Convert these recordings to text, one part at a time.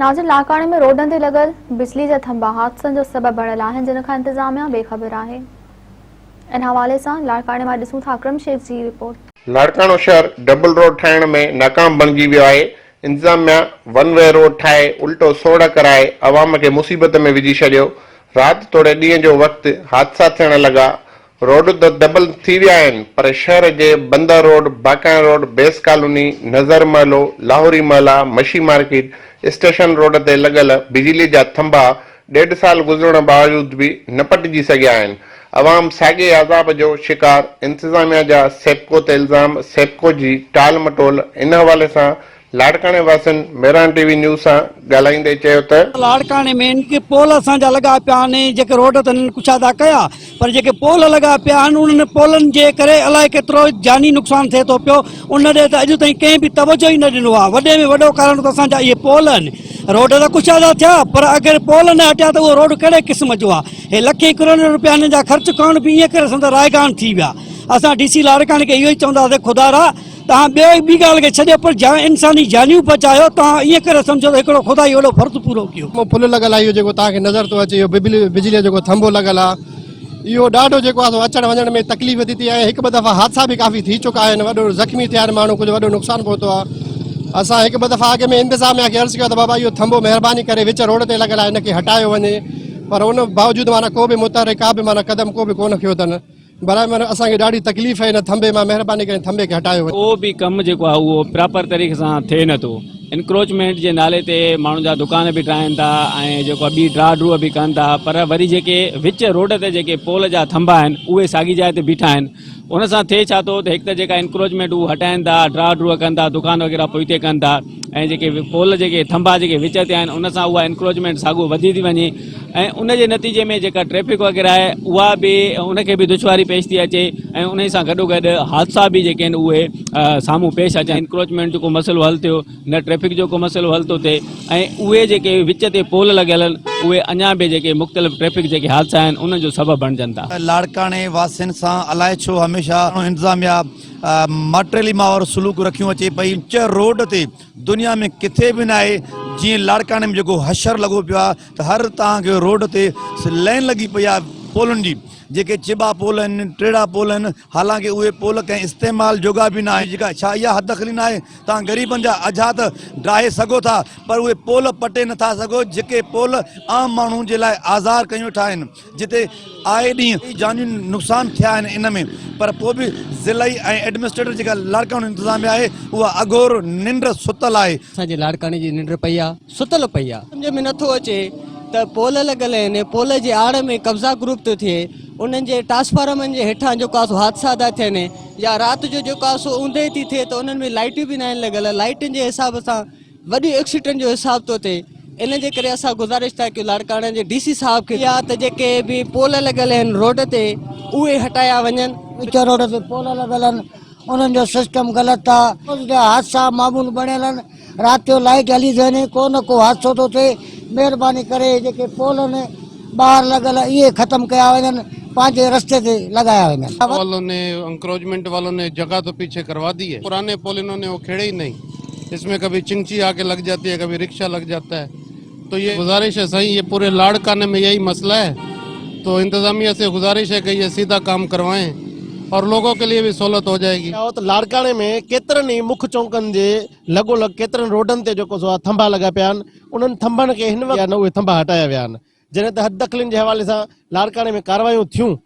नाज़िर लाड़काणे में रोडन ते लगल बिजली जा थंबा हादसनि जो सबब बणियल आहिनि, जिन खां इंतजामिया बेखबर आहे। इन हवाले सां लाड़काणे मां ॾिसूं था अकरम शेख जी रिपोर्ट। लाड़काणो शहर डबल रोड ठाहिण में नाकाम बणिजी वियो आहे। इंतजामिया वन वे रोड ठाहे उल्टो सोड़ कराए अवाम खे मुसीबत में विझी छॾियो। राति तोड़े ॾींहं जो वक़्तु हादसा थियण लॻा। रोड त डबल थी विया आहिनि, पर शहर जे बंदर रोड, बाकाया रोड, बेस कॉलोनी, नज़र महलो, लाहौरी महला, मशी मार्केट, स्टेशन रोड ते लॻल बिजली जा थंभा 1.5 साल गुज़रण बावजूद भी न पटिजी सघिया आहिनि। अवाम साॻे अज़ाब जो शिकार। इंतजामिया जा सेप्को ते इल्ज़ाम, सेप्को जी टाल मटोल। इन हवाले सां लाड़काणे वासियुनि मेरान टीवी न्यूज़ सां ॻाल्हाईंदे चयो त लाड़काणे में इनके पोल असांजा लॻा पिया आहिनि, जेके रोड त कुछादा कया, पर जेके पोल लॻा पिया आहिनि उन्हनि पोलनि जे करे अलाए केतिरो जानी नुक़सान थिए थो पियो। उन ॾे त अॼु ताईं कंहिं बि तवजो ई न ॾिनो आहे। वॾे में वॾो कारण त असांजा इहे पोल आहिनि। रोड त कुछादा थिया, पर अगरि पोल न हटिया त उहो रोड कहिड़े क़िस्म जो आहे। हे लखे करोड़ रुपया हिन जा ख़र्च करण बि ईअं करे संदर रायगान थी विया। असां डीसी लाड़काणे खे इहो ई चवंदासीं, खुदारा तव्हां ॿी ॻाल्हि खे छॾियो, पर इंसानी जानियूं बचायो। तव्हां ईअं करे सम्झो त हिकिड़ो ख़ुदा एॾो फर्ज़ु पूरो कयो। पुल लॻल आहे, इहो जेको तव्हांखे नज़र थो अचे, इहो बिजलीअ जो थंभो लॻल आहे। इहो ॾाढो जेको आहे अचण वञण में तकलीफ़ थी थी आहे। हिकु ॿ दफ़ा हादसा बि काफ़ी थी चुका आहिनि, वॾो ज़ख़्मी थिया आहिनि माण्हू, कुझु वॾो नुक़सानु पहुतो आहे। असां हिकु ॿ दफ़ा अॻे में इंतज़ामिया खे अर्ज़ु कयो त बाबा इहो थंभो महिरबानी करे विच रोड ते लॻल आहे, हिनखे हटायो वञे, पर उन बावजूदि माना को बि मुतहरिक का बि माना क़दम को बि कोन खयो अथनि। बराबरि माना असांखे ॾाढी तकलीफ़ आहे हिन थंभे मां, महिरबानी करे थंभे खे हटायो वञे। उहो बि कमु जेको आहे उहो प्रॉपर तरीक़े सां थिए नथो। इंक्रोचमेंट जे नाले ते माण्हुनि जा दुकान बि ठाहिनि था ऐं जेको आहे ॿी ड्रा ड्रूअ बि कनि था, पर वरी जेके विच रोड ते जेके पोल जा थंभा आहिनि उहे साॻी जाइ ते बीठा आहिनि। उन सां थिए छा थो त हिकु त जेका इंक्रोचमेंट उहो हटाइनि था, ड्रा ड्रूअ कनि था, दुकान वग़ैरह पोइ ते कनि था, ऐं जेके पोल जेके थंभा जेके विच ते आहिनि उन सां उहा इंक्रोचमेंट साॻियो वधी थी वञे, ऐं उन जे नतीजे में जेका ट्रैफिक वग़ैरह आहे उहा बि उनखे बि दुश्वारी पेश थी अचे, ऐं उन सां गॾोगॾु हादसा बि जेके आहिनि उहे साम्हूं पेश अचनि। इंक्रोचमेंट जो को मसइलो हल थियो न, ट्रैफिक जो को मसइलो हल थो थिए, ऐं उहे जेके विच ते पोल लॻियल आहिनि उहे अञा बि जेके मुख़्तलिफ़ ट्रैफिक जेके हादसा आहिनि उन्हनि जो सबबु बणिजनि था। लाड़काणे वासियुनि सां अलाए छो हमेशह इंतज़ामिया मटेरियली मावर सलूक रखियूं अचे पई। विच रोड ते दुनिया में किथे बि न आहे जीअं लाड़काणे में जेको हशर लॻो पियो आहे, त हर तव्हांखे रोड ते लाइन लॻी पई आहे पोलनि जी। जेके चिबा पोल आहिनि, टेड़ा पोल आहिनि, हालांकि उहे पोल कंहिं इस्तेमाल जोगा बि न आहे। जेका छा इहा हदखली न आहे, तव्हां ग़रीबनि जा अझा त ड्राहे सघो था, पर उहे पोल पटे नथा सघो जेके पोल आम माण्हू जे लाइ आज़ार कयूं वेठा आहिनि, जिते आए ॾींहुं जानियूं नुक़सान थिया आहिनि इन में। पर पोइ बि ज़िलई ऐं एडमिनिस्ट्रेटर जेका लाड़काणे इंतज़ामिया आहे उहा अघोर निंड सुतल आहे। असांजे लाड़काणे जी निंड पई आहे, सुतल पई आहे। सम्झ में नथो अचे त पोल लॻल आहिनि, पोल जे आड़ में कब्ज़ा ग्रुप थो थिए, उन्हनि जे ट्रांसफार्मरनि जे हेठां जेको आहे सो हादसा था थियनि, या राति जो जेको आहे सो ऊंधे थी थिए त उन्हनि में लाइटियूं बि न आहिनि लॻल। लाइटुनि जे हिसाब सां वॾी एक्सीडेंट जो हिसाब थो थिए। इन जे करे असां गुज़ारिश था कयूं लाड़काणे जे डीसी साहब खे, या त जेके बि पोल लॻल आहिनि रोड ते उहे हटाया वञनि। विच रोड ते पोल लॻल आहिनि, उन्हनि जो सिस्टम ग़लति आहे। हादसा मामूल बणियल आहिनि, राति जो लाइट हली थी वञे, को न को हादसो थो थिए। महिरबानी करे जेके पोल आहिनि ॿाहिरि लॻल इहे ख़तमु कया वञनि, पांचे रास्ते से लगाया हुआ। वालों ने एंक्रोचमेंट वालों ने जगह तो पीछे करवा दी है, पुराने पोल इन्होंने वो खेड़े ही नहीं। इसमें कभी चिंची आके लग जाती है, कभी रिक्शा लग जाता है। तो ये गुजारिश है, सही ये पूरे लाड़काने में यही मसला है, तो इंतजामिया से गुजारिश है कि ये सीधा काम करवाएं और लोगों के लिए भी सहूलत हो जाएगी। तो लाड़काणे में केतरनि मुख्य चौकनि जे लॻोलॻ केतरनि रोडनि ते जेको सो थंभा लॻा पिया आहिनि, उन्हनि थंभनि खे हिन वक़्तु उहे थंभा हटाया विया आहिनि। जॾहिं त हद दख़लनि जे हवाले सां लाड़काणे में कार्रवाइयूं थियूं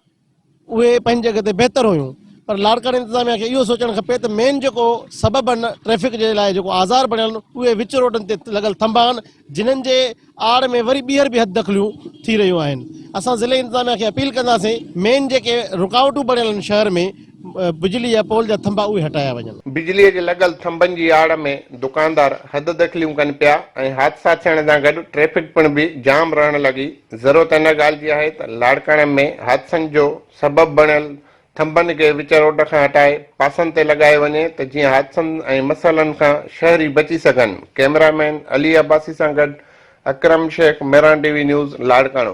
उहे पंहिंजी जॻह ते बहितर हुयूं, पर लाड़काणे इंतज़ामिया खे इहो सोचणु खपे त मेन जेको सबबु आहिनि ट्रैफिक जे लाइ जेको आज़ार बणियल आहिनि उहे विच रोडनि ते लॻल थंभा आहिनि, जिन्हनि जे आड़ में वरी ॿीहर बि हद दख़लियूं थी रहियूं आहिनि। असां ज़िले इंतज़ामिया खे अपील कंदासीं मेन जेके रुकावटूं बणियल आहिनि शहर में, बिजली या पोल जा थंभा उहे हटाया वञनि। बिजलीअ जे लॻल थंभनि जी आड़ में दुकानदार हद दख़लियूं कनि पिया ऐं हादसा थियण सां गॾु ट्रैफिक पिण बि जाम रहण लॻी। ज़रूरत इन ॻाल्हि जी आहे त लाड़काणे में हादसनि जो सबबु बणियल थंभनि खे विच रोड खां हटाए पासनि ते लॻाए वञे त जीअं हादसनि ऐं मसइलनि खां शहरी बची सघनि। कैमरामैन अली अब्बासी सां गॾु अकरम शेख, मेरान टीवी न्यूज़, लाड़काणो।